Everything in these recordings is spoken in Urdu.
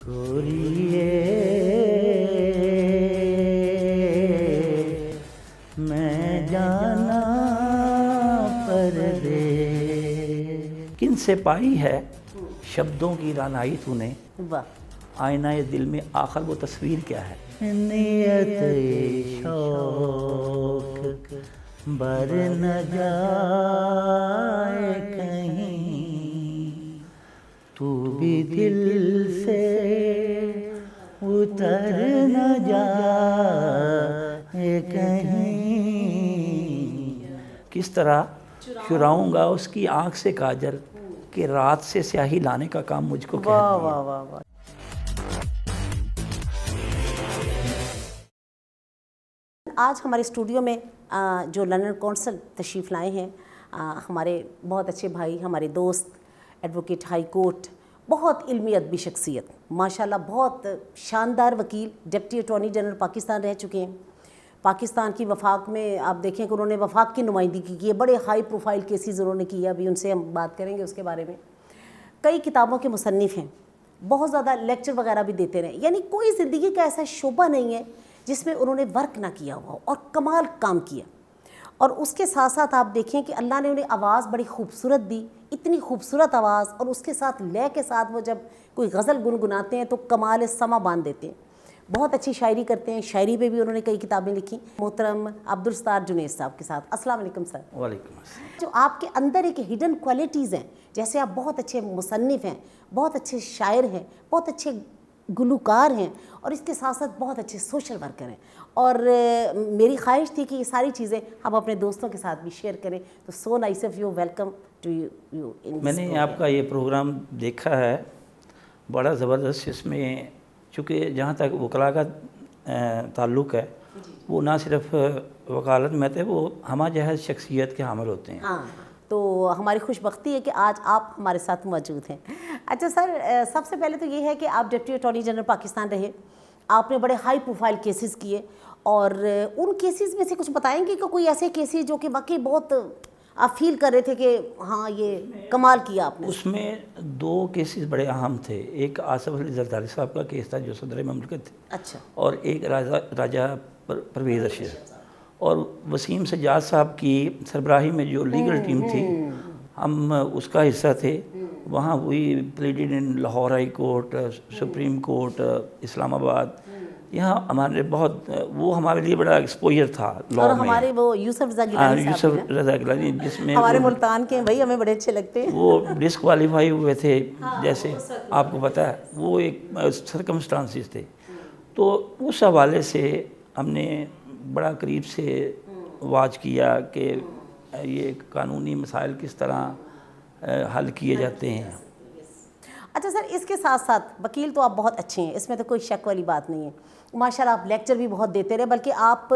گوریے میں جانا پردے کن سے پائی ہے شبدوں کی رانائی تو نے، آئینہ دل میں آخر وہ تصویر کیا ہے؟ نیت شوق بر نہ جائے کہیں، تو بھی دل سے اتر نہ جائے کہیں۔ کس طرح چراؤں گا اس کی آنکھ سے کاجل کہ رات سے سیاہی لانے کا کام مجھ کو کہہ دیا۔ واہ واہ واہ۔ آج ہمارے اسٹوڈیو میں جو لندن کونسل تشریف لائے ہیں ہمارے بہت اچھے بھائی، ہمارے دوست، ایڈوکیٹ ہائی کورٹ، بہت علمی ادبی شخصیت، ماشاءاللہ بہت شاندار وکیل، ڈپٹی اٹارنی جنرل پاکستان رہ چکے ہیں۔ پاکستان کی وفاق میں آپ دیکھیں کہ انہوں نے وفاق کی نمائندگی کی ہے، بڑے ہائی پروفائل کیسز انہوں نے کیا، ابھی ان سے ہم بات کریں گے اس کے بارے میں۔ کئی کتابوں کے مصنف ہیں، بہت زیادہ لیکچر وغیرہ بھی دیتے رہے، یعنی کوئی زندگی کا ایسا شعبہ نہیں ہے جس میں انہوں نے ورک نہ کیا ہوا اور کمال کام کیا۔ اور اس کے ساتھ ساتھ آپ دیکھیں کہ اللہ نے انہیں آواز بڑی خوبصورت دی، اتنی خوبصورت آواز، اور اس کے ساتھ لے کے ساتھ وہ جب کوئی غزل گنگناتے ہیں تو کمال سما باندھ دیتے ہیں۔ بہت اچھی شاعری کرتے ہیں، شاعری پہ بھی انہوں نے کئی کتابیں لکھی۔ محترم عبدالستار جنید صاحب کے ساتھ السلام علیکم سر۔ وعلیکم السلام۔ جو آپ کے اندر ایک ہڈن کوالٹیز ہیں، جیسے آپ بہت اچھے مصنف ہیں، بہت اچھے شاعر ہیں، بہت اچھے گلوکار ہیں، اور اس کے ساتھ ساتھ بہت اچھے سوشل ورکر ہیں، اور میری خواہش تھی کہ یہ ساری چیزیں ہم اپنے دوستوں کے ساتھ بھی شیئر کریں۔ تو so nice of you, welcome to you. میں نے آپ کا یہ پروگرام دیکھا ہے، بڑا زبردست۔ اس میں چونکہ جہاں تک وکلاء کا تعلق ہے، وہ نہ صرف وکالت میں تھے، وہ ہمہ جہت شخصیت کے حامل ہوتے ہیں۔ ہاں، تو ہماری خوش بختی ہے کہ آج آپ ہمارے ساتھ موجود ہیں۔ اچھا سر، سب سے پہلے تو یہ ہے کہ آپ ڈپٹی اٹارنی جنرل پاکستان رہے، آپ نے بڑے ہائی پروفائل کیسز کیے، اور ان کیسز میں سے کچھ بتائیں گے کہ کوئی ایسے کیسز جو کہ واقعی بہت آپ فیل کر رہے تھے کہ ہاں یہ کمال کیا آپ نے؟ اس میں دو کیسز بڑے اہم تھے، ایک آصف علی زرداری صاحب کا کیس تھا جو صدر مملکت تھے، اچھا، اور ایک راجہ پرویز رشید، اور وسیم سجاد صاحب کی سربراہی میں جو لیگل ٹیم تھی، ہم اس کا حصہ تھے۔ وہاں ہوئی pleaded in Lahore high court, supreme court, Islamabad, یہاں ہمارے بہت، وہ ہمارے لیے بڑا ایکسپوجر تھا لا اور میں۔ ہمارے وہ یوسف رضا گیلانی صاحب یوسف رضا گیلانی، جس میں ہمارے ملتان کے ہیں بھائی، ہمیں بڑے اچھے لگتے ہیں۔ وہ ڈسکوالیفائی ہوئے تھے، جیسے آپ کو پتہ ہے، وہ ایک سرکمسٹانسز تھے۔ تو اس حوالے سے ہم نے بڑا قریب سے واچ کیا کہ یہ قانونی مسائل کس طرح حل کیے جاتے ہیں۔ اچھا سر، اس کے ساتھ ساتھ وکیل تو آپ بہت اچھے ہیں، اس میں تو کوئی شک والی بات نہیں ہے، ماشاءاللہ آپ لیکچر بھی بہت دیتے رہے، بلکہ آپ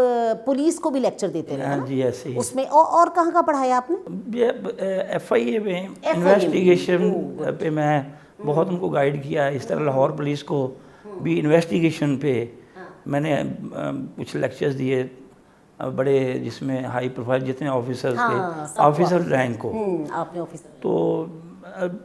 پولیس کو بھی لیکچر دیتے رہے۔ ہاں جی، ایسے ہی۔ اس میں اور کہاں کہاں پڑھایا آپ نے؟ ایف آئی اے میں انویسٹیگیشن پہ میں بہت ان کو گائیڈ کیا ہے، اس طرح لاہور پولیس کو بھی انویسٹیگیشن پہ میں نے کچھ لیکچرز دیے بڑے، جس میں ہائی پروفائل جتنے آفیسرز تھے، آفیسر رینک کو۔ آپ نے آفیسر، تو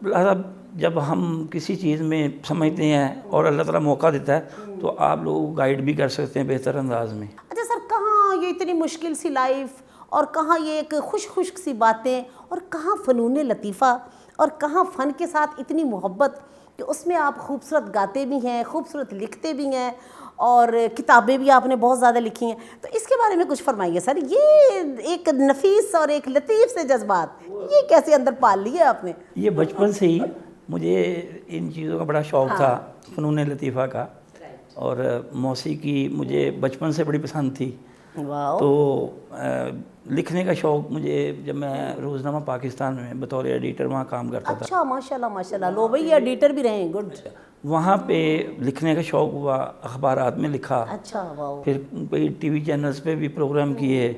لہٰذا جب ہم کسی چیز میں سمجھتے ہیں اور اللہ تعالیٰ موقع دیتا ہے تو آپ لوگ گائیڈ بھی کر سکتے ہیں بہتر انداز میں۔ اچھا سر، کہاں یہ اتنی مشکل سی لائف، اور کہاں یہ ایک خشک سی باتیں، اور کہاں فنون لطیفہ، اور کہاں فن کے ساتھ اتنی محبت کہ اس میں آپ خوبصورت گاتے بھی ہیں، خوبصورت لکھتے بھی ہیں، اور کتابیں بھی آپ نے بہت زیادہ لکھی ہیں، تو اس کے بارے میں کچھ فرمائیے سر۔ یہ ایک نفیس اور ایک لطیف سے جذبات، یہ کیسے اندر پال لیے آپ نے؟ یہ بچپن سے ہی مجھے ان چیزوں کا بڑا شوق تھا، فنون لطیفہ کا، اور موسیقی مجھے بچپن سے بڑی پسند تھی۔ تو لکھنے کا شوق مجھے، جب میں روزنامہ پاکستان میں بطور ایڈیٹر وہاں کام کرتا تھا۔ اچھا، ماشاءاللہ ماشاءاللہ، لو بھائی یہ ایڈیٹر بھی رہے ہیں، گڈ۔ وہاں پہ لکھنے کا شوق ہوا، اخبارات میں لکھا، اچھا، واو۔ پھر کوئی ٹی وی چینلز پہ بھی پروگرام کیے،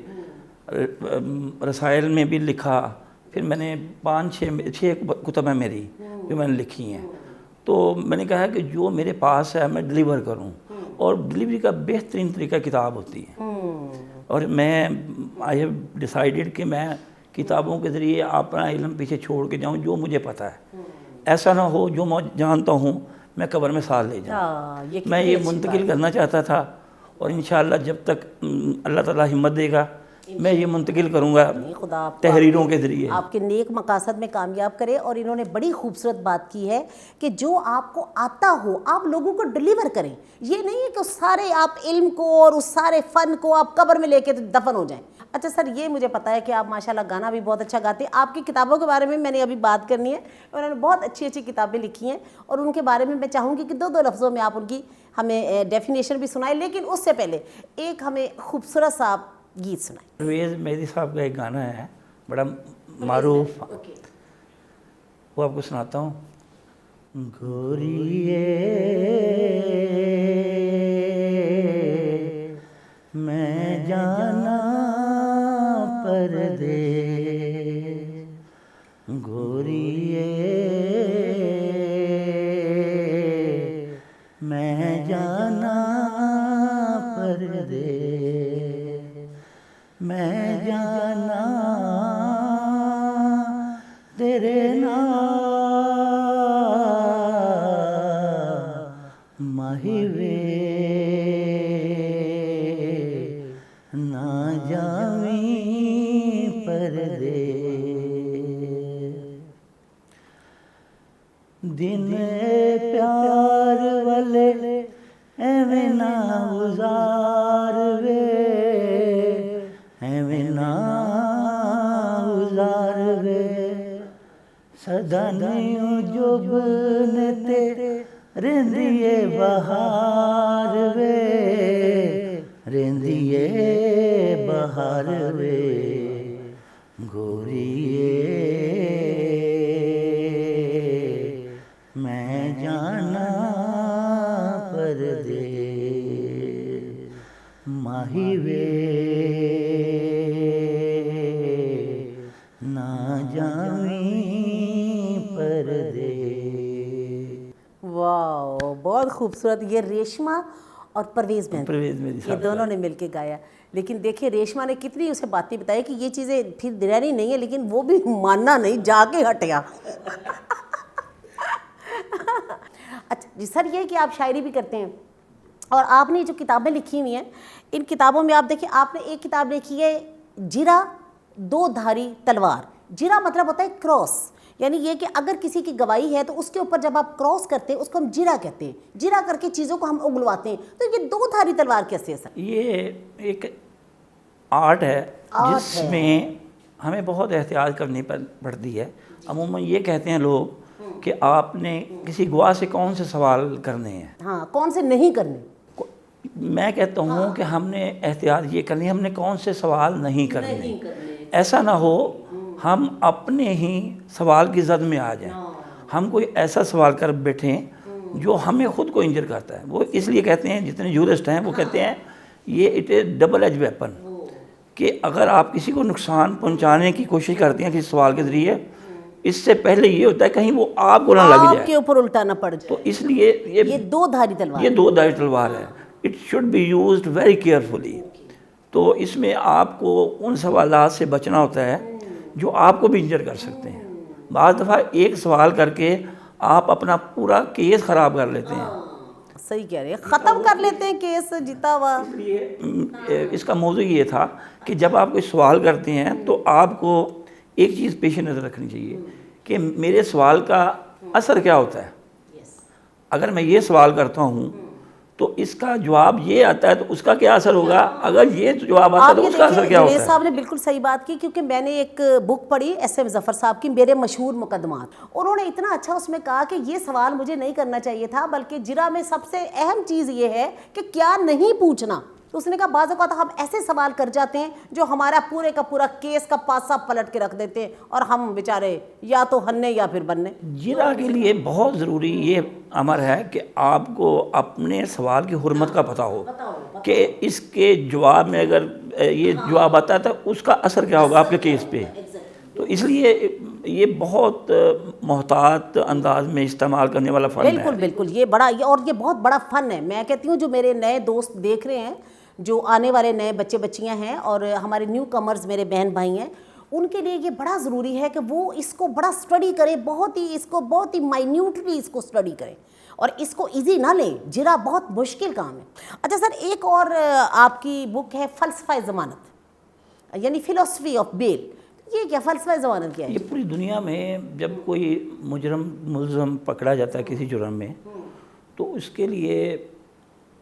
رسائل میں بھی لکھا، پھر میں نے 5-6 کتب ہیں میری جو میں نے لکھی ہیں۔ تو میں نے کہا کہ جو میرے پاس ہے میں ڈلیور کروں، اور ڈلیوری کا بہترین طریقہ کتاب ہوتی ہے، اور میں آئی ہیو ڈیسائیڈڈ کہ میں کتابوں کے ذریعے اپنا علم پیچھے چھوڑ کے جاؤں جو مجھے پتہ ہے۔ ایسا نہ ہو جو میں جانتا ہوں میں قبر میں ساتھ لے جاؤں. یہ میں یہ منتقل کرنا چاہتا تھا اور انشاءاللہ جب تک اللہ تعالیٰ ہمت دے گا میں یہ منتقل کروں گا خدا تحریروں کے ذریعے. آپ کے نیک مقاصد میں کامیاب کرے. اور انہوں نے بڑی خوبصورت بات کی ہے کہ جو آپ کو آتا ہو آپ لوگوں کو ڈلیور کریں. یہ نہیں ہے کہ اس سارے آپ علم کو اور اس سارے فن کو آپ قبر میں لے کے دفن ہو جائیں. اچھا سر یہ مجھے پتا ہے کہ آپ ماشاءاللہ گانا بھی بہت اچھا گاتے ہیں. آپ کی کتابوں کے بارے میں نے ابھی بات کرنی ہے. انہوں نے بہت اچھی اچھی کتابیں لکھی ہیں اور ان کے بارے میں چاہوں گی کہ دو لفظوں میں آپ ان کی ہمیں ڈیفینیشن بھی سنائیں. لیکن اس سے پہلے ایک ہمیں خوبصورت سا آپ گیت سنائیں. پرویز مہدی صاحب کا ایک گانا ہے بڑا معروف, وہ آپ کو سناتا ہوں. گوریے میں جانا پردے, گوریے میں جانا پردے, میں جانا تیرے نام ماہوے نہ جاویں پردے. دن پیار والے ایویں نہ گزار وے, ایویں نہ گزار وے, سدا نہیں جبن تے رہندیے بہار وے, رہندیے بہار وے, گوریے میں جانا پردے, ماہی وے نہ جاویں پردے. واو بہت خوبصورت. یہ ریشمہ اور پرویز مہدی یہ دونوں نے مل کے گایا. لیکن دیکھیں ریشمہ نے کتنی اسے باتیں بتائی کہ یہ چیزیں پھر رہنی نہیں ہے, لیکن وہ بھی ماننا نہیں, جا کے ہٹیا. اچھا جی سر یہ کہ آپ شاعری بھی کرتے ہیں اور آپ نے جو کتابیں لکھی ہوئی ہیں ان کتابوں میں آپ دیکھیں آپ نے ایک کتاب لکھی ہے جرا دو دھاری تلوار. جرا مطلب ہوتا ہے کراس, یعنی یہ کہ اگر کسی کی گواہی ہے تو اس کے اوپر جب آپ کراس کرتے ہیں اس کو ہم جرا کہتے ہیں. جرا کر کے چیزوں کو ہم اگلواتے ہیں. تو یہ دو دھاری تلوار کیسے ہے سر؟ یہ ایک آرٹ ہے جس میں ہمیں بہت احتیاط کرنی پڑتی ہے. عموماً یہ کہتے ہیں لوگ کہ آپ نے کسی گواہ سے کون سے سوال کرنے ہیں, ہاں کون سے نہیں کرنے. میں کہتا ہوں کہ ہم نے احتیاط یہ کرنی ہے, ہم نے کون سے سوال نہیں کرنے. ایسا نہ ہو ہم اپنے ہی سوال کی زد میں آ جائیں, ہم کوئی ایسا سوال کر بیٹھیں جو ہمیں خود کو انجر کرتا ہے. وہ اس لیے کہتے ہیں جتنے جورسٹ ہیں وہ کہتے ہیں یہ it is double edge weapon, کہ اگر آپ کسی کو نقصان پہنچانے کی کوشش کرتے ہیں کسی سوال کے ذریعے, اس سے پہلے یہ ہوتا ہے کہیں وہ آپ کو نہ لگ جائے, آپ کے اوپر الٹا نہ پڑ جائے. تو اس لیے یہ دو دھاری تلوار, یہ دو دھاری تلوار ہے. It should be used very carefully. تو اس میں آپ کو ان سوالات سے بچنا ہوتا ہے جو آپ کو بھی انجر کر سکتے ہیں. بعض دفعہ ایک سوال کر کے آپ اپنا پورا کیس خراب کر لیتے ہیں. صحیح کہہ رہے ہیں, ختم کر لیتے ہیں کیس جیتا ہوا. اس کا موضوع یہ تھا کہ جب آپ کوئی سوال کرتے ہیں تو آپ کو ایک چیز پیش نظر رکھنی چاہیے کہ میرے سوال کا اثر کیا ہوتا ہے. اگر میں یہ سوال کرتا ہوں تو اس کا جواب یہ آتا ہے تو اس کا کیا اثر ہوگا, اگر یہ جواب آتا ہے تو اس کا اثر کیا ہوتا ہے. جنید صاحب نے بالکل صحیح بات کی, کیونکہ میں نے ایک بک پڑھی ایس ایم ظفر صاحب کی میرے مشہور مقدمات, انہوں نے اتنا اچھا اس میں کہا کہ یہ سوال مجھے نہیں کرنا چاہیے تھا, بلکہ جرا میں سب سے اہم چیز یہ ہے کہ کیا نہیں پوچھنا. تو اس نے کہا بعض اوقات ہم ایسے سوال کر جاتے ہیں جو ہمارا پورے کا پورا کیس کا پاسا پلٹ کے رکھ دیتے ہیں اور ہم بیچارے یا تو ہننے یا پھر بننے. جرا کے لیے بہت ضروری یہ امر ہے کہ آپ کو اپنے سوال کی حرمت کا پتہ ہو کہ اس کے جواب میں اگر یہ جواب آتا ہے تو اس کا اثر کیا ہوگا آپ کے کیس پہ. تو اس لیے یہ بہت محتاط انداز میں استعمال کرنے والا فن ہے. بالکل بالکل, یہ بڑا اور یہ بہت بڑا فن ہے. میں کہتی ہوں جو میرے نئے دوست دیکھ رہے ہیں, جو آنے والے نئے بچے بچیاں ہیں اور ہمارے نیو کمرز میرے بہن بھائی ہیں, ان کے لیے یہ بڑا ضروری ہے کہ وہ اس کو بڑا اسٹڈی کریں, بہت ہی اس کو بہت ہی مائنیوٹلی اس کو اسٹڈی کریں اور اس کو ایزی نہ لیں، جرا بہت مشکل کام ہے۔ اچھا سر، ایک اور آپ کی بک ہے فلسفہ ضمانت، یعنی فلسفی آف بیل، یہ کیا فلسفہ ضمانت کیا ہے؟ یہ پوری دنیا میں جب کوئی ملزم پکڑا جاتا ہے کسی جرم میں، تو اس کے لیے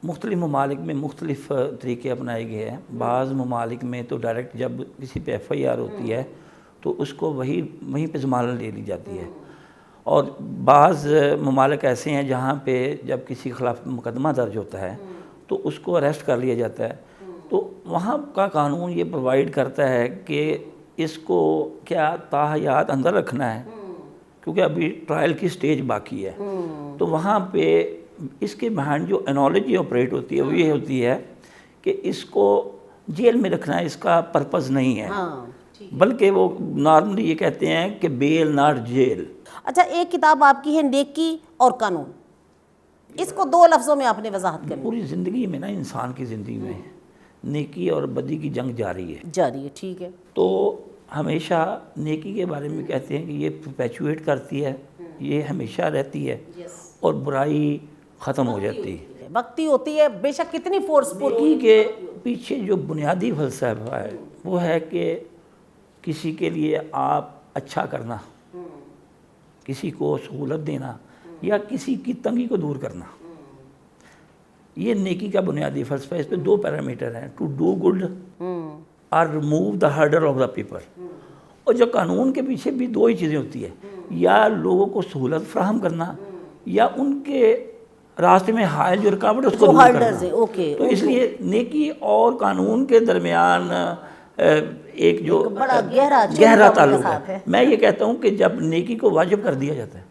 مختلف ممالک میں مختلف طریقے اپنائے گئے ہیں۔ بعض ممالک میں تو ڈائریکٹ جب کسی پہ ایف آئی آر ہوتی ہے تو اس کو وہیں پہ ضمانت لے لی جاتی ہے، اور بعض ممالک ایسے ہیں جہاں پہ جب کسی کے خلاف مقدمہ درج ہوتا ہے تو اس کو اریسٹ کر لیا جاتا ہے۔ تو وہاں کا قانون یہ پرووائڈ کرتا ہے کہ اس کو کیا تاحیات اندر رکھنا ہے، کیونکہ ابھی ٹرائل کی سٹیج باقی ہے، تو وہاں پہ اس کے بہائنڈ جو انالوجی آپریٹ ہوتی ہے وہ یہ ہوتی ہے کہ اس کو جیل میں رکھنا ہے، اس کا پرپز نہیں ہے، بلکہ وہ نارملی یہ کہتے ہیں کہ بیل ناٹ جیل۔ اچھا، ایک کتاب آپ کی ہے نیکی اور قانون، اس کو 2 لفظوں میں آپ نے وضاحت کرنی۔ پوری زندگی میں نا، انسان کی زندگی میں نیکی اور بدی کی جنگ جاری ہے، ٹھیک ہے۔ تو ہمیشہ نیکی کے بارے میں کہتے ہیں کہ یہ پرپیچویٹ کرتی ہے، یہ ہمیشہ رہتی ہے، اور برائی ختم ہو جاتی ہے، وقتی ہوتی ہے، بے شک کتنی فورس نیکی کے پیچھے جو بنیادی فلسفہ ہے وہ ہے کہ کسی کے لیے آپ اچھا کرنا، کسی کو سہولت دینا، یا کسی کی تنگی کو دور کرنا، یہ نیکی کا بنیادی فلسفہ ہے۔ اس پہ 2 پیرامیٹر ہیں، ٹو ڈو گڈ اور remove the hurdle of the people. اور جو قانون کے پیچھے بھی 2 ہی چیزیں ہوتی ہیں، یا لوگوں کو سہولت فراہم کرنا، یا ان کے راستے میں حائل جو رکاوٹ اس کو دور کرنا۔ تو اس لیے نیکی اور قانون کے درمیان ایک جو بڑا گہرا تعلق ہے۔ میں یہ کہتا ہوں کہ جب نیکی کو واجب کر دیا جاتا ہے،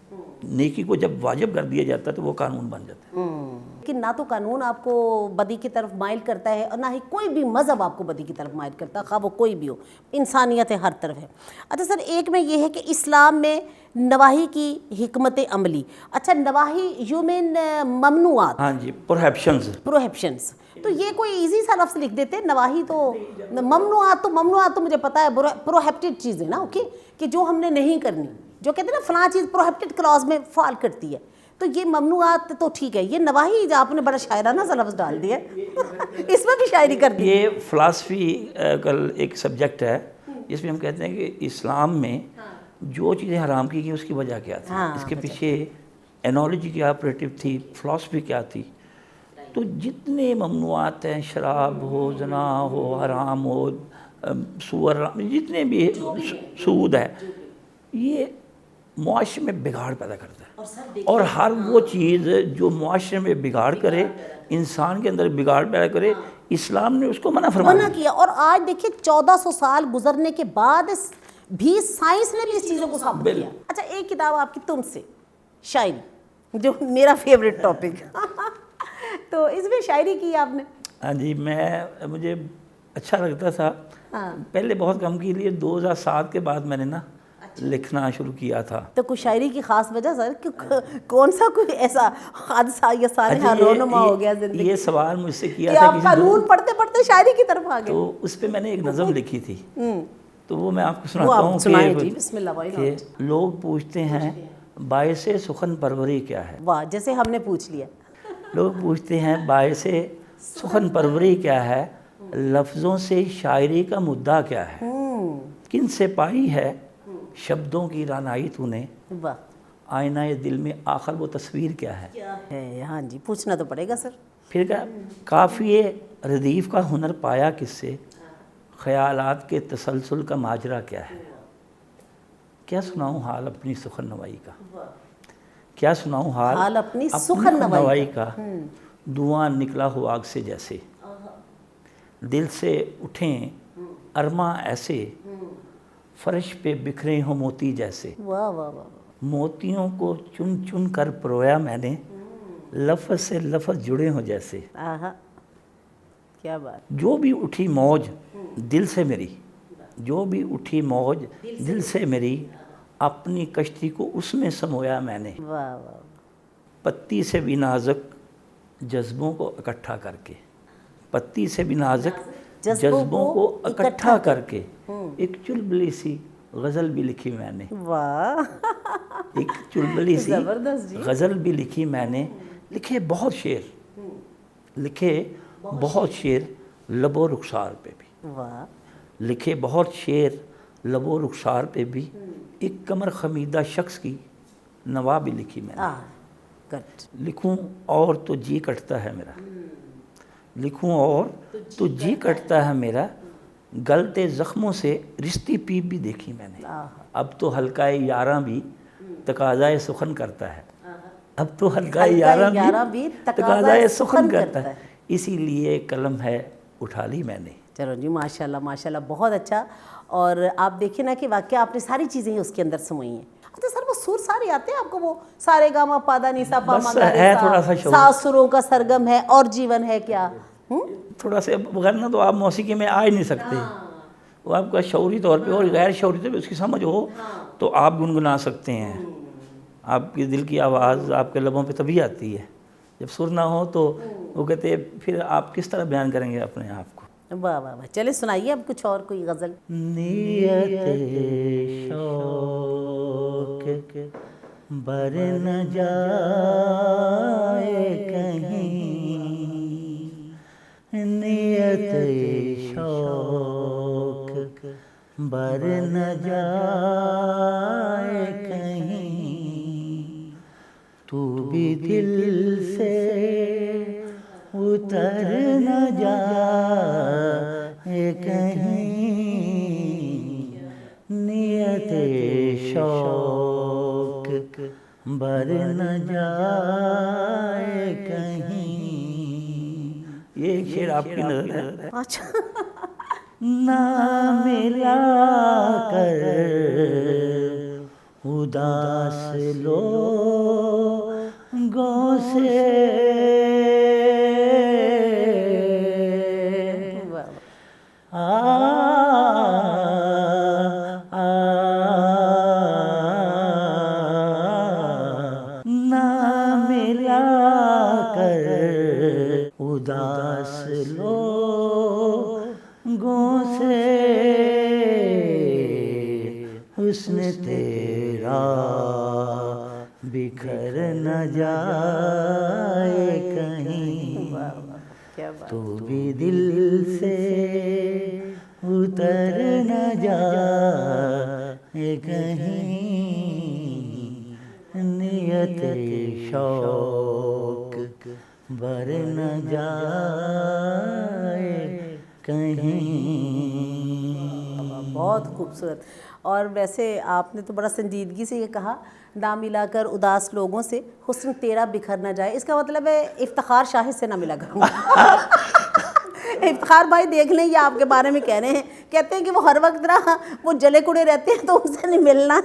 نیکی کو جب واجب کر دیا جاتا ہے تو وہ قانون بن جاتا ہے۔ لیکن نہ تو قانون آپ کو بدی کی طرف مائل کرتا ہے، اور نہ ہی کوئی بھی مذہب آپ کو بدی کی طرف مائل کرتا ہے، خواہ وہ کوئی بھی ہو، انسانیت ہے ہر طرف ہے۔ اچھا سر، ایک میں یہ ہے کہ اسلام میں نواحی کی حکمت عملی، اچھا نواحی یو مین ممنوعات؟ ہاں جی، پروہیبشنز۔ تو یہ کوئی ایزی سا لفظ لکھ دیتے، نواحی تو ممنوعات تو مجھے پتا ہے پروہیبٹڈ چیزیں نا، اوکے، کہ جو ہم نے نہیں کرنی، جو کہتے ہیں نا فلاں چیز پروہیبٹڈ کلاز میں فال کرتی ہے، تو یہ ممنوعات تو ٹھیک ہے، یہ نواحی جو آپ نے بڑا شاعرانہ سا لفظ ڈال دیا اس میں بھی شاعری کر دی۔ یہ فلاسفی کل ایک سبجیکٹ ہے جس میں ہم کہتے ہیں کہ اسلام میں جو چیزیں حرام کی گئی اس کی وجہ کیا تھی، اس کے پیچھے انالوجی کیا آپریٹو تھی، فلاسفی کیا تھی۔ تو جتنے ممنوعات ہیں، شراب ہو، زنا ہو، حرام ہو، سور، جتنے بھی سود ہے، یہ معاشرے میں بگاڑ پیدا کرتا ہے، اور ہر وہ چیز جو معاشرے میں بگاڑ کرے، انسان کے اندر بگاڑ پیدا کرے، اسلام نے اس کو منع کیا۔ اور آج دیکھیں 1400 سال گزرنے کے بعد بھی سائنس نے بھی اس چیزوں کو ثابت کیا۔ اچھا، ایک کتاب آپ کی تم سے، شاعری، جو میرا فیوریٹ ٹاپک تو اس میں شاعری کی آپ نے؟ ہاں جی، مجھے اچھا لگتا تھا، پہلے بہت کم کی لیے 2007 کے بعد میں نے نا لکھنا شروع کیا تھا۔ تو کوئی شاعری کی خاص وجہ سر، کون سا کوئی ایسا حادثہ یا صالحہ رونما ہو گیا زندگی؟ یہ سوال مجھ سے کیا کہ تھا آپ قانون پڑھتے پڑھتے شاعری کی طرف آ گئے، تو اس پہ میں نے ایک نظم لکھی تھی، تو وہ میں آپ کو سناتا ہوں کہ لوگ پوچھتے ہیں باعث سخن پروری کیا ہے۔ واہ، جیسے ہم نے پوچھ لیا۔ لوگ پوچھتے ہیں باعث سخن پروری کیا ہے، لفظوں سے شاعری کا مدعا کیا ہے، کن سے پائی ہے شبدوں کی رانائی تو نے، آئینہ دل میں آخر وہ تصویر کیا ہے۔ ہاں جی، پوچھنا تو پڑے گا سر۔ پھر کیا، قافیے ردیف کا ہنر پایا کس سے، خیالات کے تسلسل کا ماجرا کیا ہے، کیا سناؤں حال اپنی سخن نوائی کا، کیا سناؤں حال اپنی سخن نوائی کا، دھواں نکلا ہو آگ سے جیسے، دل سے اٹھیں ارماں ایسے، فرش پہ بکھرے ہوں موتی جیسے، موتیوں کو چن چن کر پرویا میں نے، لفظ سے لفظ جڑے ہوں جیسے۔ کیا بات۔ جو بھی اٹھی موج دل سے میری، جو بھی اٹھی موج دل سے میری، اپنی کشتی کو اس میں سمویا میں نے، پتی سے بھی نازک جذبوں کو اکٹھا کر کے، پتی سے بھی نازک جذبوں کو اکٹھا کر کے، ایک چلبلی سی غزل بھی لکھی میں نے، واہ ایک چلبلی سی زبردست جی. غزل بھی لکھی میں نے. لکھے بہت شعر لب و رخسار پہ بھی، واہ لکھے بہت شعر لب و رخسار پہ بھی. ایک کمر خمیدہ شخص کی نوا بھی لکھی میں نے. گڈ. لکھوں اور تو جی کٹتا ہے میرا، لکھوں اور تو جی کٹتا ہے میرا. گلتے زخموں سے رشتی پیپ بھی دیکھی میں نے. اب تو حلقۂ یاراں بھی تقاضائے سخن کرتا ہے، اب تو حلقۂ یاراں بھی تقاضائے سخن کرتا ہے. اسی لیے قلم ہے اٹھا لی میں نے. چلو جی ماشاءاللہ ماشاءاللہ بہت اچھا. اور آپ دیکھیں نا کہ واقعہ آپ نے ساری چیزیں ہی اس کے اندر سموئی ہیں. اچھا سر وہ سر سارے آتے ہیں آپ کو؟ وہ سارے گاما پادا نیسا پا بس مگا ہے تھوڑا سا شوق، 7 سروں کا سرگم ہے اور جیون ہے کیا. تھوڑا سا ورنہ تو آپ موسیقی میں آ ہی نہیں سکتے. وہ آپ کا شعوری طور پہ اور غیر شعوری طور پہ اس کی سمجھ ہو تو آپ گنگنا سکتے ہیں. آپ کی دل کی آواز آپ کے لبوں پہ تبھی آتی ہے. جب سر نہ ہو تو وہ کہتے ہیں پھر آپ کس طرح بیان کریں گے اپنے آپ کو. واہ واہ واہ. چلے سنائیے اب کچھ اور کوئی غزل. نیت شوق بر نہ جائے کہیں، نیت شوق بر نہ جائے کہیں. تو بھی دل سے اتر نہ جائے کہیں، نیت شوق بر نہ جائے کہیں. یہ ایک شعر آپ کی نظر ہے. اچھا نہ ملا کر اداس لوگوں سے، نہ ملا کر اداس لوگوں سے، حسن تیرا بکھر نہ جائے کہیں. تو بھی دل سے اتر نہ جائے کہیں، نیت شوق بر نہ جائے کہیں. بہت خوبصورت. اور ویسے آپ نے تو بڑا سنجیدگی سے یہ کہا نہ ملا کر اداس لوگوں سے حسن تیرا بکھر نہ جائے. اس کا مطلب ہے افتخار شاہد سے نہ ملا کروں. افتخار بھائی دیکھ لیں یہ آپ کے بارے میں کہہ رہے ہیں، کہتے ہیں کہ وہ ہر وقت نا وہ جلے کڑے رہتے ہیں تو ان سے نہیں ملنا.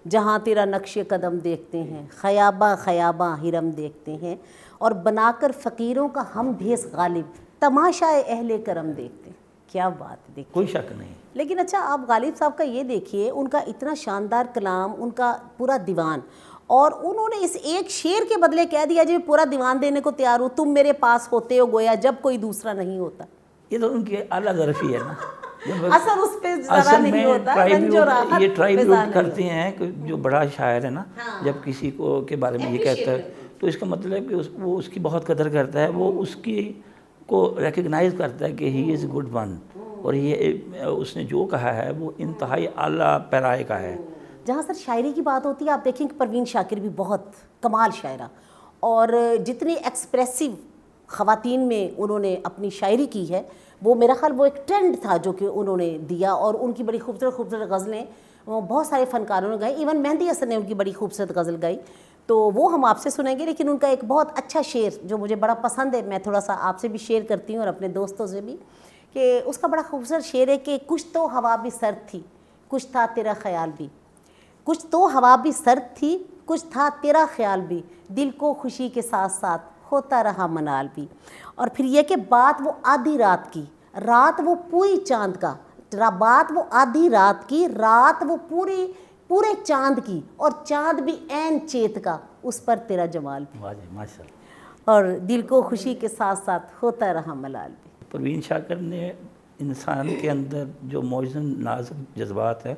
جہاں تیرا نقش قدم دیکھتے ہیں، خیاباں خیاباں ہرم دیکھتے ہیں، اور بنا کر فقیروں کا ہم بھیس غالب تماشائے اہل کرم دیکھتے ہیں. کیا بات ہے. کوئی شک نہیں. لیکن اچھا آپ غالب صاحب کا یہ دیکھیے، ان کا اتنا شاندار کلام، ان کا پورا دیوان، اور انہوں نے اس ایک شعر کے بدلے کہہ دیا جی پورا دیوان دینے کو تیار ہوں، تم میرے پاس ہوتے ہو گویا جب کوئی دوسرا نہیں ہوتا. یہ تو ان کی اعلیٰ ظرفی ہے نا. اثر اس پہ ذرا نہیں ہوتا. یہ ٹرائیبیوٹ کرتے ہیں کہ جو بڑا شاعر ہے نا جب کسی کو کے بارے میں یہ کہتا ہے تو اس کا مطلب ہے کہ وہ اس کی بہت قدر کرتا ہے، وہ اس کی کو ریکگنائز کرتا ہے کہ ہی از گڈ ون، اور یہ اس نے جو کہا ہے وہ انتہائی اعلیٰ پیرائے کا ہے. جہاں سر شاعری کی بات ہوتی ہے آپ دیکھیں کہ پروین شاکر بھی بہت کمال شاعرہ، اور جتنی ایکسپریسو خواتین میں انہوں نے اپنی شاعری کی ہے وہ میرا خیال وہ ایک ٹرینڈ تھا جو کہ انہوں نے دیا، اور ان کی بڑی خوبصورت خوبصورت غزلیں بہت سارے فنکاروں نے گائی. ایون مہندی حسن نے ان کی بڑی خوبصورت غزل گائی، تو وہ ہم آپ سے سنیں گے. لیکن ان کا ایک بہت اچھا شعر جو مجھے بڑا پسند ہے، میں تھوڑا سا آپ سے بھی شیئر کرتی ہوں اور اپنے دوستوں سے بھی، کہ اس کا بڑا خوبصورت شعر ہے کہ کچھ تو ہوا بھی سرد تھی کچھ تھا تیرا خیال بھی، کچھ تو ہوا بھی سرد تھی کچھ تھا تیرا خیال بھی، دل کو خوشی کے ساتھ ساتھ ہوتا رہا منال بھی. اور پھر یہ کہ بات وہ آدھی رات کی، رات وہ پوری چاند کا، بات وہ آدھی رات کی، رات وہ پورے چاند کی، اور چاند بھی عین چیت کا، اس پر تیرا جمال بھی، اور دل کو خوشی کے ساتھ ساتھ ہوتا رہا ملال بھی. پروین شاکر نے انسان کے اندر جو موزن نازک جذبات ہے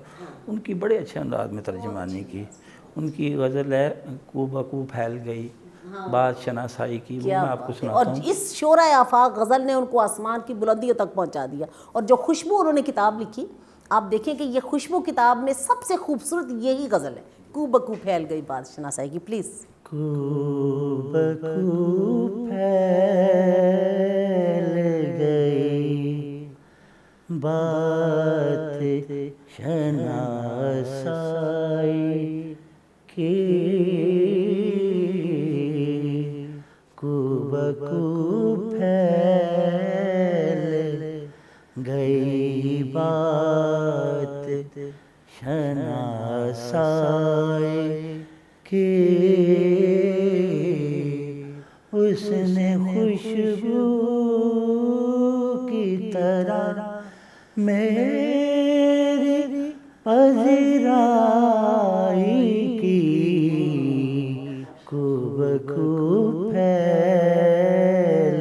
ان کی بڑے اچھے انداز میں ترجمانی کی. ان کی غزل ہے کو بکو پھیل گئی بات شناسائی کی, وہ میں آپ کو سناتا اور ہوں. اس شعرۂ آفاق غزل نے ان کو آسمان کی بلندیوں تک پہنچا دیا. اور جو خوشبو انہوں نے کتاب لکھی, آپ دیکھیں کہ یہ خوشبو کتاب میں سب سے خوبصورت یہی غزل ہے, کو بکو پھیل گئی بات شناسائی کی. پلیز. کو بکو پھیل گئی بات شناسائی کی, کو بکو پھیل گئی بات شناسائی کی. اس نے خوشبو کی طرح میری پذیرائی کی, کو بکو پھیل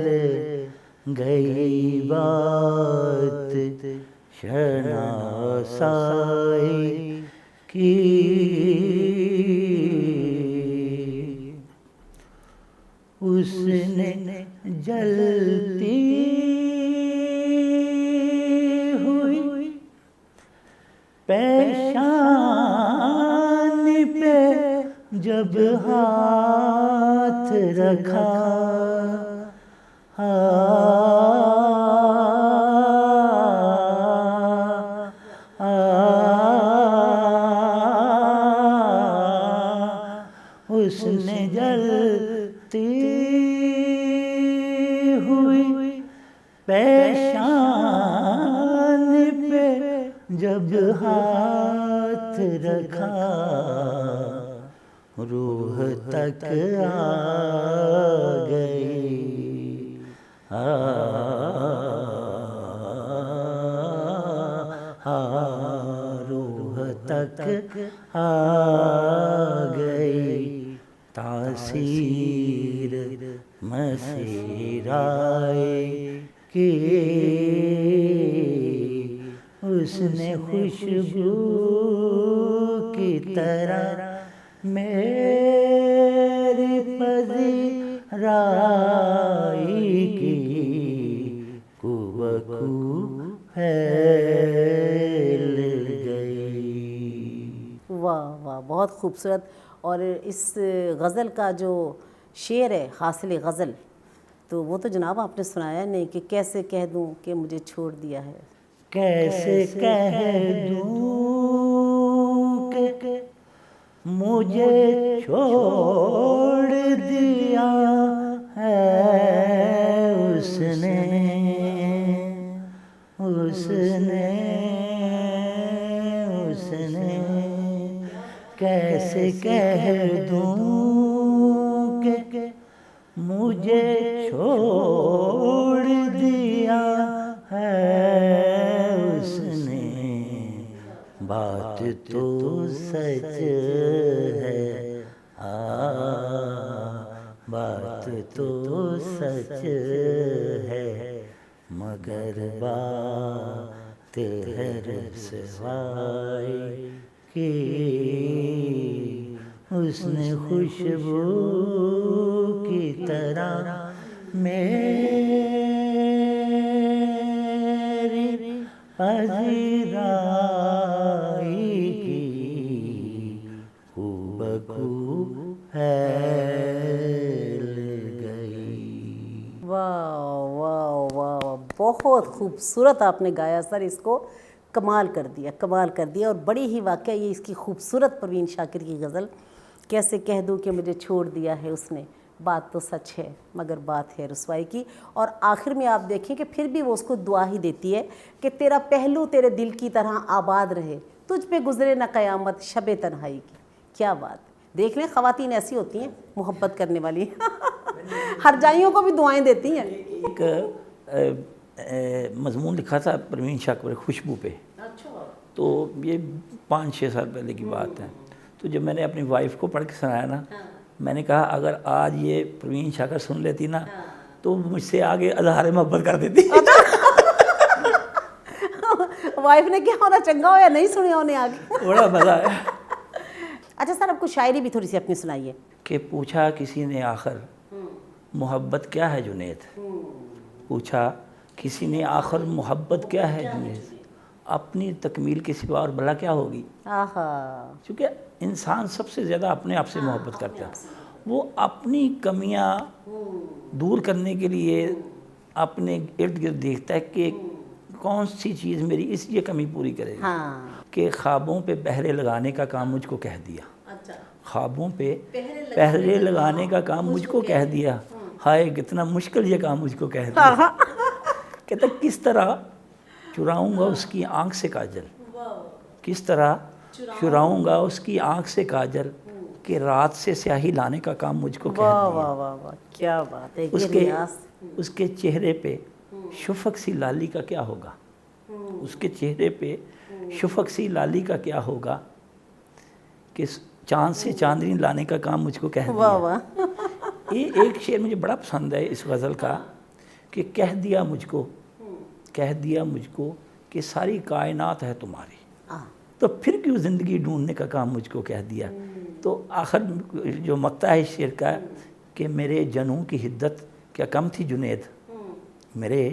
گئی بات شناسائی کی. اس نے جلتی ہوئی پیشانی پہ جب ہاتھ رکھا, اس نے جلتی ہوئی پیشانی پہ جب ہاتھ رکھا, روح تک آ گئی, روح تک آ گئی تاثیر مسیرائے کی. اس نے خوشبو کی طرح میری پذیرائی کی, کو بکو پھیل گئی. واہ واہ, بہت خوبصورت. اور اس غزل کا جو شعر ہے حاصل غزل, تو وہ تو جناب آپ نے سنایا نہیں کہ کیسے کہہ دوں کہ مجھے چھوڑ دیا ہے. کیسے کہہ دوں کہ مجھے چھوڑ دیا ہے اس نے, اس نے, اس نے. کیسے کہہ دوں کہ مجھے چھوڑ دیا ہے اس نے, بات تو سچ ہے, بات تو سچ ہے, مگر بات ہے رسوائی کی. اس نے خوشبو کی طرح میری پذیرائی کی, کو بکو پھیل گئی. واہ واہ واہ, بہت خوبصورت آپ نے گایا سر, اس کو کمال کر دیا, کمال کر دیا. اور بڑی ہی واقعہ یہ اس کی خوبصورت پروین شاکر کی غزل, کیسے کہہ دوں کہ مجھے چھوڑ دیا ہے اس نے, بات تو سچ ہے مگر بات ہے رسوائی کی. اور آخر میں آپ دیکھیں کہ پھر بھی وہ اس کو دعا ہی دیتی ہے کہ تیرا پہلو تیرے دل کی طرح آباد رہے, تجھ پہ گزرے نہ قیامت شب تنہائی کی. کیا بات. دیکھ لیں خواتین ایسی ہوتی ہیں محبت کرنے والی, ہر جائیوں کو بھی دعائیں دیتی ہیں. ایک مضمون لکھا تھا پروین شاکر خوشبو پہ, تو یہ 5-6 سال پہلے کی بات ہے. تو جب میں نے اپنی وائف کو پڑھ کے سنایا نا, میں نے کہا اگر آج یہ پروین شاکر سن لیتی نا تو مجھ سے آگے اظہار محبت کر دیتی. وائف نے کیا ہونا چنگا ہو یا نہیں سنیا انہیں آگے؟ بڑا مزہ آیا اچھا سر آپ کو شاعری بھی تھوڑی سی اپنی سنائیے. کہ پوچھا کسی نے آخر محبت کیا ہے جنید، پوچھا کسی نے آخر محبت کیا ہے جنید، اپنی تکمیل کے سوا اور بھلا کیا ہوگی. آہا چونکہ انسان سب سے زیادہ اپنے آپ سے محبت کرتا ہے، وہ اپنی کمیاں دور کرنے کے لیے اپنے ارد گرد دیکھتا ہے کہ کون سی چیز میری اس یہ کمی پوری کرے گی. ہاں کہ خوابوں پہ پہرے لگانے کا کام مجھ کو کہہ دیا، خوابوں پہ پہرے لگانے کا کام مجھ کو کہہ دیا، ہائے کتنا مشکل یہ کام مجھ کو کہہ دیا. کہتا کس طرح چراؤں گا اس کی آنکھ سے کاجل، کس طرح چراؤں گا اس کی آنکھ سے کاجل، کہ رات سے سیاہی لانے کا کام مجھ کو کہہ واہ دیا. واہ واہ واہ کیا بات ہے. اس کے چہرے پہ شفق سی لالی کا کیا ہوگا، اس کے چہرے پہ شفق سی لالی کا کیا ہوگا، کہ چاند سے چاندنی لانے کا کام مجھ کو کہہ دیا. واہ واہ یہ ایک شعر مجھے بڑا پسند ہے اس غزل کا، کہ کہہ دیا مجھ کو کہ ساری کائنات ہے تمہاری، تو پھر کیوں زندگی ڈھونڈنے کا کام مجھ کو کہہ دیا. تو آخر جو مقطع ہے اس شعر کا کہ میرے جنوں کی حدت کیا کم تھی جنید، میرے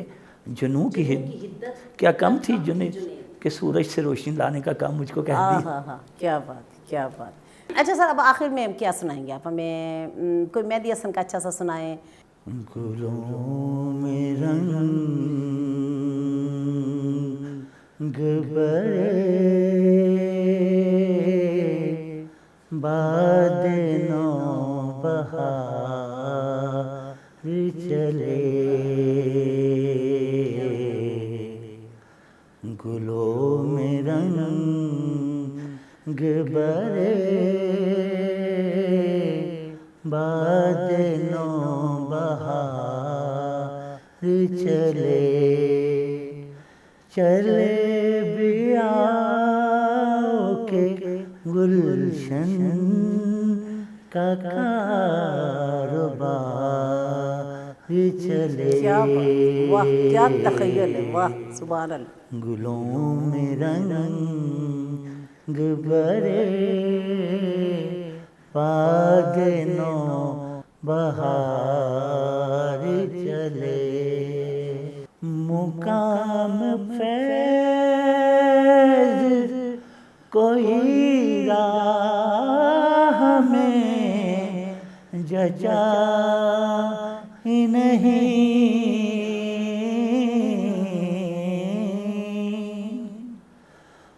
جنوں کی حدت کیا کم تھی جنید، کہ سورج سے روشنی لانے کا کام مجھ کو کہہ دیا. ہاں کیا بات کیا بات. اچھا سر اب آخر میں کیا سنائیں گے آپ ہمیں؟ کوئی مہدی حسن کا اچھا سا سنائیں. گلوں میں رنگ برے باد نو بہار چلے، گلوں میں رنگ برے باد نو بہار چلے، چلے بیاؤ کے گلشن کا کاروبار چلے. کیا بات، واہ کیا تخیل ہے، واہ سبحان اللہ. گلوں میں رنگ برے باد نو بہار چلے، مقام فیض کوئی راہ میں جچا ہی نہیں،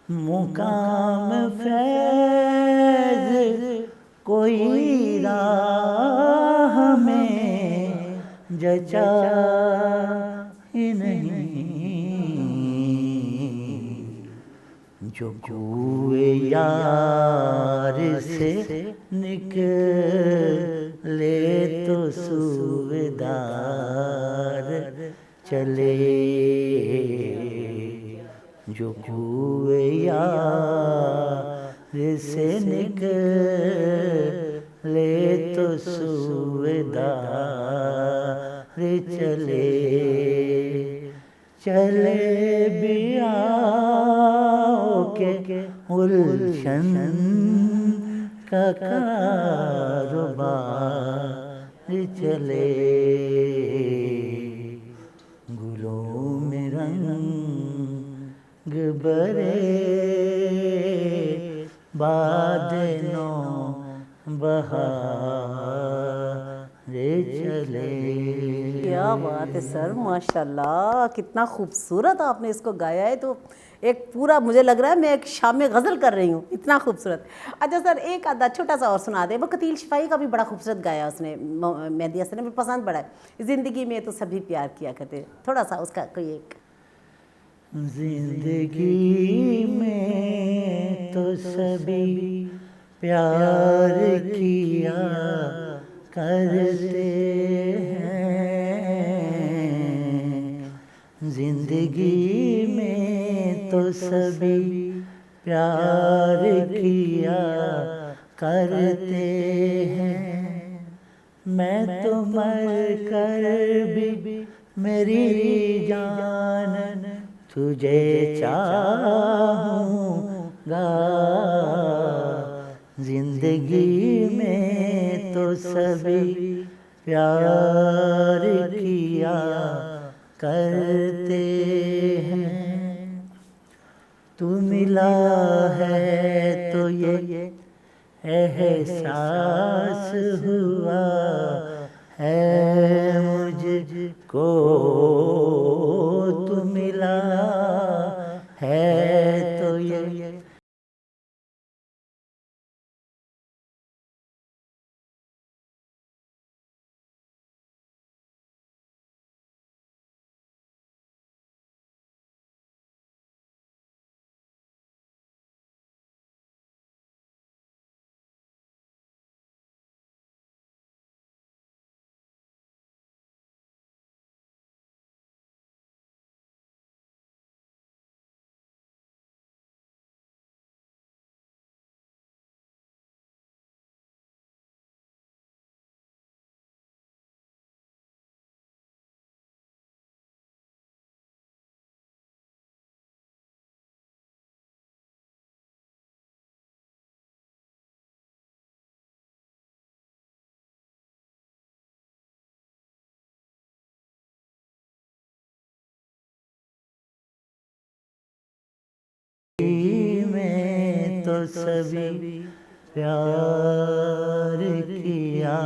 مقام فیض کوئی راہ میں جچا ہی نہیں، جو کوئے یار سے نکلے تو سویدار چلے، جو کوئے یار سے نکلے تو سویدار چلے، چلے بیاؤ کے گلشن کا کاروبار چلے، گلوں میں رنگ برے باد نو بہار چلے. کیا بات ہے سر، ماشاء اللہ کتنا خوبصورت آپ نے اس کو گایا ہے. تو ایک پورا مجھے لگ رہا ہے میں ایک شام غزل کر رہی ہوں، اتنا خوبصورت. اچھا سر ایک آدھا چھوٹا سا اور سنا دیں. وہ قتیل شفائی کا بھی بڑا خوبصورت گایا اس نے مہدی حسن نے، مجھے پسند بڑا ہے. زندگی میں تو سبھی پیار کیا کرتے، تھوڑا سا اس کا کوئی ایک. زندگی میں تو سبھی پیار کیا کرتے ہیں، زندگی میں تو سبھی پیار کیا کرتے ہیں، میں تو مر کر بھی میری جان تجھے چاہوں گا، زندگی میں تو سبھی پیار کیا کرتے ہیں، تو ملا ہے تو یہ احساس ہوا ہے مجھ کو، تو ملا ہے تو یہ میں تو سبھی پیار کیا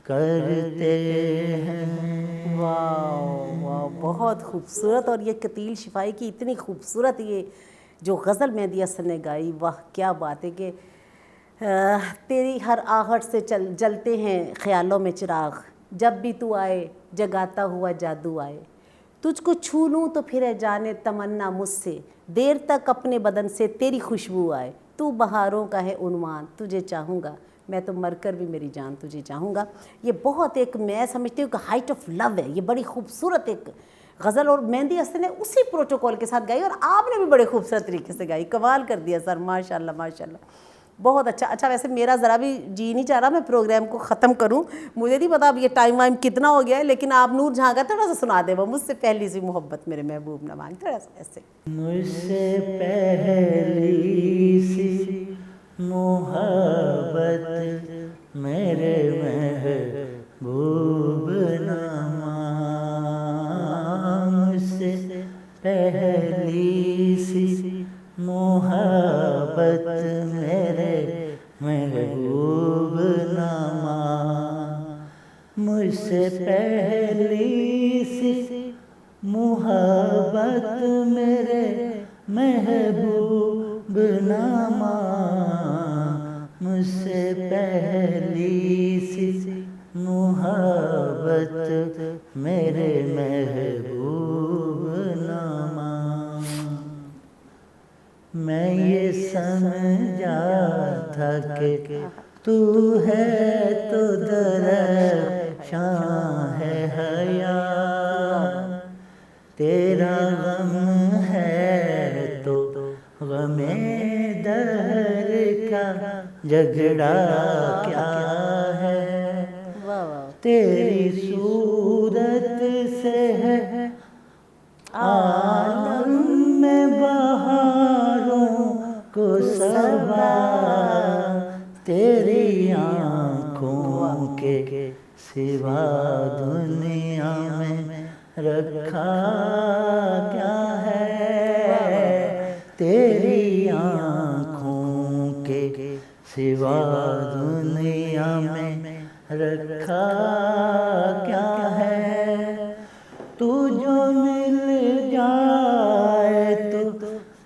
کرتے ہیں۔ واہ واہ، بہت خوبصورت، اور یہ کتیل شفائی کی اتنی خوبصورت یہ جو غزل مہندی حسن نے گائی، واہ کیا بات ہے کہ تیری ہر آہٹ سے جلتے ہیں خیالوں میں چراغ، جب بھی تو آئے جگاتا ہوا جادو آئے، تجھ کو چھو لوں تو پھرے جانے تمنا مجھ سے، دیر تک اپنے بدن سے تیری خوشبو آئے، تو بہاروں کا ہے عنوان، تجھے چاہوں گا میں تو مر کر بھی میری جان تجھے چاہوں گا۔ یہ بہت ایک، میں سمجھتی ہوں کہ ہائٹ آف لو ہے، یہ بڑی خوبصورت ایک غزل، اور مہندی حسن نے اسی پروٹوکول کے ساتھ گائی، اور آپ نے بھی بڑے خوبصورت طریقے سے گائی، کمال کر دیا سر، ماشاء اللہ ماشاء اللہ، بہت اچھا۔ اچھا ویسے میرا ذرا بھی جی نہیں چاہ رہا میں پروگرام کو ختم کروں، مجھے نہیں پتا اب یہ ٹائم وائم کتنا ہو گیا ہے، لیکن آپ نور جہاں کا تھوڑا سا سنا دے، وہ مجھ سے پہلی سی محبت میرے محبوب نہ مانگ، تھوڑا سا ایسے۔ مجھ سے پہلی سی محبت میرے محبوب نہ مانگ، مجھ سے پہلی سی محبت میرے محبوب نہ مانگ، مجھ سے پہلی سی محبت میرے محبوب نہ مانگ، مجھ سے پہلی سی محبت میرے محبوب نہ مانگ۔ میں یہ سمجھا تھا کہ تو ہے تو درخشاں ہے حیا، تیرا غم ہے تو غم دہر کا جھگڑا کیا ہے، تیری صورت سے ہے عالم میں بہاروں کو صبا، تیری آنکھوں کے سوا دنیا میں رکھا کیا ہے، تیری آنکھوں کے سوا دنیا میں رکھا کیا ہے، تو جو مل جائے تو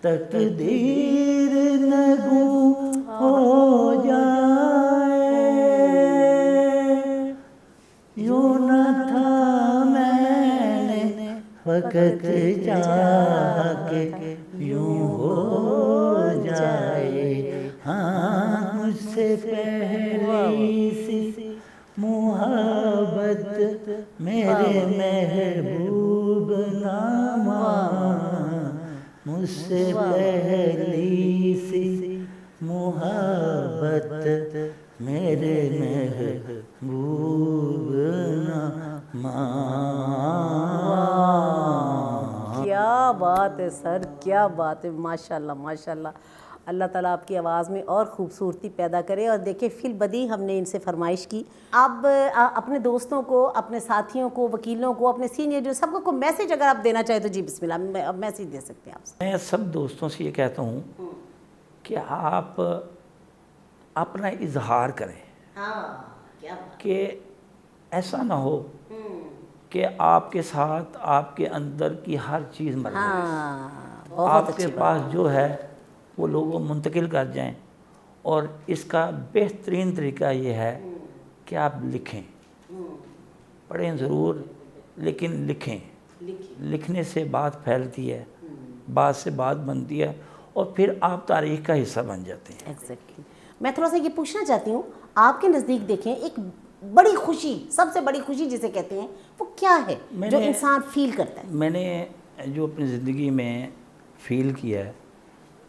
تقدیر نگو ہو جائے، یوں نہ تھا میں نے وقت چاہا کہ یوں ہو جائے، ہاں مجھ سے پہلی سی محبت میرے محبوب نہ مانگ، مجھ سے پہلی سی محبت میرے محبوب نہ مانگ۔ کیا بات بات ہے سر, کیا بات ہے, ماشاء اللہ ماشاء اللہ. اللہ تعالیٰ آپ کی آواز میں اور خوبصورتی پیدا کرے. اور دیکھیں فی البدیہہ ہم نے ان سے فرمائش کی. اب اپنے دوستوں کو, اپنے ساتھیوں کو, وکیلوں کو, اپنے سینئر جو سب کو کوئی میسیج اگر آپ دینا چاہیں تو جی بسم اللہ, اب میسیج دے سکتے ہیں آپ سے. میں سب دوستوں سے یہ کہتا ہوں کہ آپ اپنا اظہار کریں, کہ ایسا نہ ہو کہ آپ کے ساتھ آپ کے اندر کی ہر چیز مر جائے, آپ کے پاس جو ہے وہ لوگوں منتقل کر جائیں. اور اس کا بہترین طریقہ یہ ہے کہ آپ لکھیں, پڑھیں ضرور لیکن لکھیں. لکھنے سے بات پھیلتی ہے, بات سے بات بنتی ہے, اور پھر آپ تاریخ کا حصہ بن جاتے ہیں. ایگزیکٹلی. میں تھوڑا سا یہ پوچھنا چاہتی ہوں, آپ کے نزدیک دیکھیں ایک بڑی خوشی, سب سے بڑی خوشی جسے کہتے ہیں, وہ کیا ہے جو انسان فیل کرتا ہے؟ میں نے جو اپنی زندگی میں فیل کیا ہے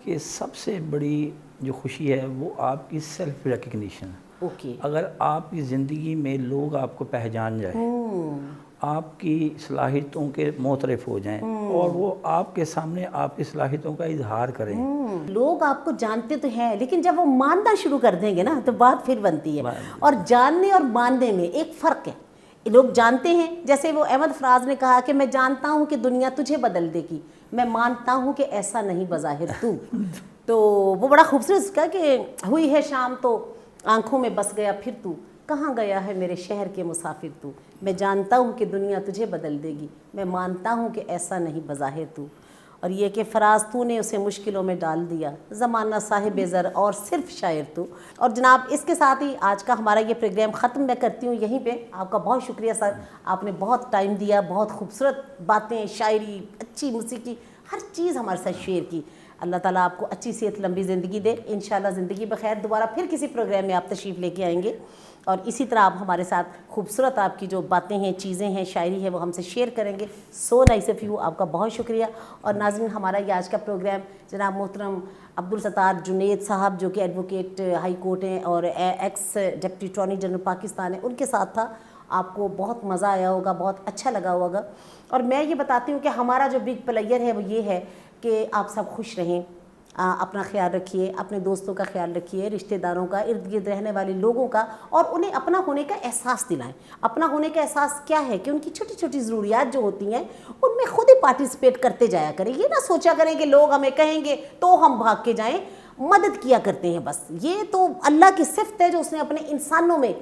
کہ سب سے بڑی جو خوشی ہے وہ آپ کی سیلف ریکگنیشن ہے. اگر آپ کی زندگی میں لوگ آپ کو پہچان جائیں, آپ کی صلاحیتوں کے معترف ہو جائیں, اور وہ آپ کے سامنے آپ کی صلاحیتوں کا اظہار کریں. لوگ آپ کو جانتے تو ہیں لیکن جب وہ ماننا شروع کر دیں گے نا تو بات پھر بنتی ہے. اور جاننے اور ماننے میں ایک فرق ہے. لوگ جانتے ہیں, جیسے وہ احمد فراز نے کہا کہ میں جانتا ہوں کہ دنیا تجھے بدل دے گی, میں مانتا ہوں کہ ایسا نہیں بظاہر تو. تو وہ بڑا خوبصورت کا کہ ہوئی ہے شام تو آنکھوں میں بس گیا پھر تو, کہاں گیا ہے میرے شہر کے مسافر تو, میں جانتا ہوں کہ دنیا تجھے بدل دے گی, میں مانتا ہوں کہ ایسا نہیں بظاہر تو. اور یہ کہ فراز تو نے اسے مشکلوں میں ڈال دیا, زمانہ صاحب زر اور صرف شاعر تو. اور جناب اس کے ساتھ ہی آج کا ہمارا یہ پروگرام ختم میں کرتی ہوں یہیں پہ. آپ کا بہت شکریہ سر, آپ نے بہت ٹائم دیا, بہت خوبصورت باتیں, شاعری, اچھی موسیقی, ہر چیز ہمارے ساتھ شیئر کی. اللہ تعالیٰ آپ کو اچھی صحت, لمبی زندگی دے. انشاءاللہ زندگی بخیر دوبارہ پھر کسی پروگرام میں آپ تشریف لے کے آئیں گے, اور اسی طرح آپ ہمارے ساتھ خوبصورت آپ کی جو باتیں ہیں, چیزیں ہیں, شاعری ہے, وہ ہم سے شیئر کریں گے. سو نائس آف یو, آپ کا بہت شکریہ. اور ناظرین, ہمارا یہ آج کا پروگرام جناب محترم عبدالستار جنید صاحب جو کہ ایڈوکیٹ ہائی کورٹ ہیں اور x deputy attorney general Pakistan ہیں, ان کے ساتھ تھا. آپ کو بہت مزہ آیا ہوگا, بہت اچھا لگا ہوگا. اور میں یہ بتاتی ہوں کہ ہمارا جو بگ پلیئر ہے وہ یہ ہے کہ آپ سب خوش رہیں, اپنا خیال رکھیے, اپنے دوستوں کا خیال رکھیے, رشتہ داروں کا, ارد گرد رہنے والے لوگوں کا, اور انہیں اپنا ہونے کا احساس دلائیں. اپنا ہونے کا احساس کیا ہے کہ ان کی چھوٹی چھوٹی ضروریات جو ہوتی ہیں ان میں خود ہی پارٹیسپیٹ کرتے جایا کریں. یہ نہ سوچا کریں کہ لوگ ہمیں کہیں گے تو ہم بھاگ کے جائیں. مدد کیا کرتے ہیں بس. یہ تو اللہ کی صفت ہے جو اس نے اپنے انسانوں میں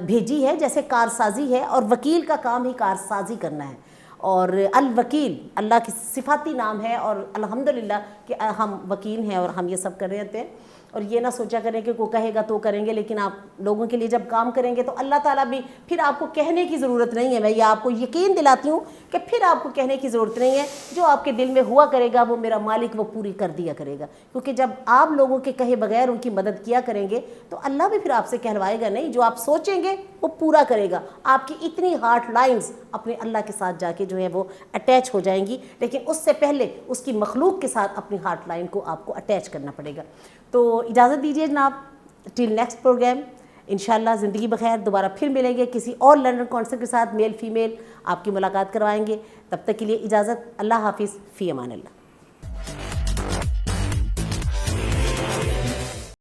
بھیجی ہے, جیسے کارسازی ہے, اور وکیل کا کام ہی کارسازی کرنا ہے. اور الوکیل اللہ کی صفاتی نام ہے, اور الحمدللہ کہ ہم وکیل ہیں اور ہم یہ سب کر رہے ہوتے ہیں. اور یہ نہ سوچا کریں کہ کوئی کہے گا تو کریں گے, لیکن آپ لوگوں کے لیے جب کام کریں گے تو اللہ تعالیٰ بھی پھر آپ کو کہنے کی ضرورت نہیں ہے. میں یہ آپ کو یقین دلاتی ہوں کہ پھر آپ کو کہنے کی ضرورت نہیں ہے. جو آپ کے دل میں ہوا کرے گا وہ میرا مالک وہ پوری کر دیا کرے گا. کیونکہ جب آپ لوگوں کے کہے بغیر ان کی مدد کیا کریں گے تو اللہ بھی پھر آپ سے کہلوائے گا نہیں, جو آپ سوچیں گے وہ پورا کرے گا. آپ کی اتنی ہارٹ لائنز اپنے اللہ کے ساتھ جا کے جو ہے وہ اٹیچ ہو جائیں گی, لیکن اس سے پہلے اس کی مخلوق کے ساتھ اپنی ہارٹ لائن کو آپ کو اٹیچ کرنا پڑے گا. تو اجازت دیجیے جناب, ٹل نیکسٹ پروگرام. انشاءاللہ زندگی بخیر دوبارہ پھر ملیں گے کسی اور لنڈن کونسل کے ساتھ, میل فیمیل آپ کی ملاقات کروائیں گے. تب تک کے لیے اجازت, اللہ حافظ, فی امان اللہ.